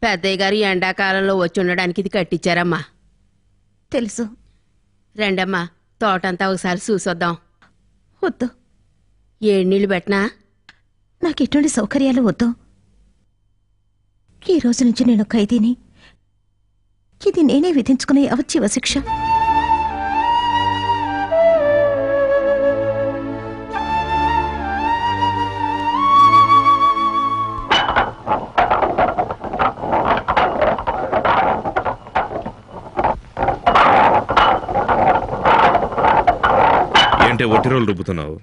పెద్దయ్య గారు ఎండాకాలంలో వచ్చి ఉండడానికి ఇది కట్టించారమ్మా. తెలుసు. రండమ్మా, తోటంతా ఒకసారి చూసొద్దాం. వద్దు. నీళ్లు పెట్టనా? నాకు ఎటువంటి సౌకర్యాలు వద్దు. ఈ రోజు నుంచి నేను ఖైదీని. ఇది నేనే విధించుకునే అవచ్చివ శిక్ష. ఏంటే ఒట్టి రోజులు రుబ్బుతున్నావు?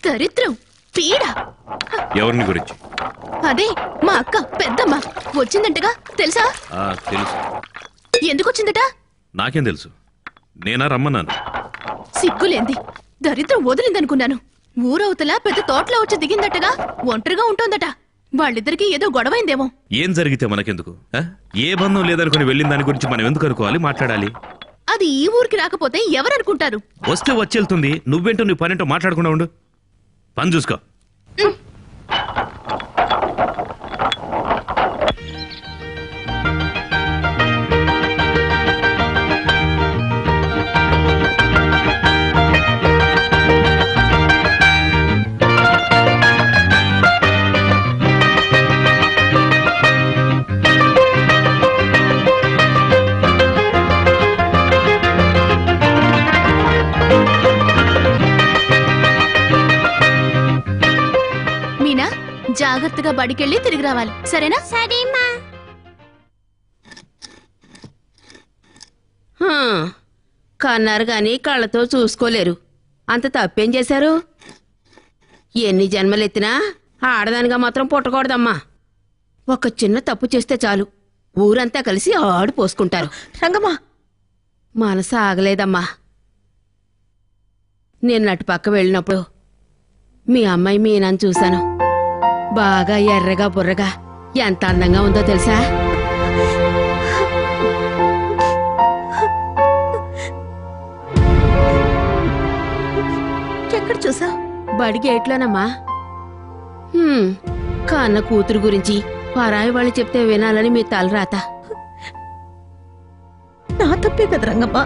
దరిద్రం, పీడ. ఎవరిని గురించి? అదే మా అక్క పెద్దమ్మ వచ్చిందంటగా, తెలుసా? తెలుసు. ఎందుకు వచ్చిందట? నాకేం తెలుసు, నేనా రమ్మన్నాను. సిగ్గులేంది, దరిద్రం వదిలిందనుకున్నాను. ఊరవతల పెద్ద తోటలో వచ్చి దిగిందటగా, ఒంటరిగా ఉంటోందట. వాళ్ళిద్దరికి ఏదో గొడవైందేమో. ఏం జరిగితే మనకెందుకు? ఏ బంధం లేదనుకుని వెళ్ళిన దాని గురించి మనం ఎందుకు అనుకోవాలి, మాట్లాడాలి? అది ఈ ఊరికి రాకపోతే ఎవరనుకుంటారు? వస్తే వచ్చేళ్తుంది. నువ్వేంటో నీ పనేంటో మాట్లాడకుండా ఉండు. పని చూసుకో. జాగ్రత్తగా బడికెళ్ళి తిరిగి రావాలి, సరేనా? సరేమా. కన్నారు గాని కళ్ళతో చూసుకోలేరు. అంత తప్పేం చేశారు? ఎన్ని జన్మలెత్తినా ఆడదానిగా మాత్రం పుట్టకూడదమ్మా. ఒక చిన్న తప్పు చేస్తే చాలు, ఊరంతా కలిసి ఆడు పోసుకుంటారు. రంగమ్మా, మనసు ఆగలేదమ్మా. నేను అటు పక్క వెళ్ళినప్పుడు మీ అమ్మాయి మీనాన్ని చూశాను. బాగా ఎర్రగా బుర్రగా ఎంత అందంగా ఉందో తెలుసా? ఎక్కడ చూసా? బడి గేట్లోనమ్మా. కన్న కూతురు గురించి పరాయి వాళ్ళు చెప్తే వినాలని మీ తలరాత. నా తప్పే కదా రంగమ్మ.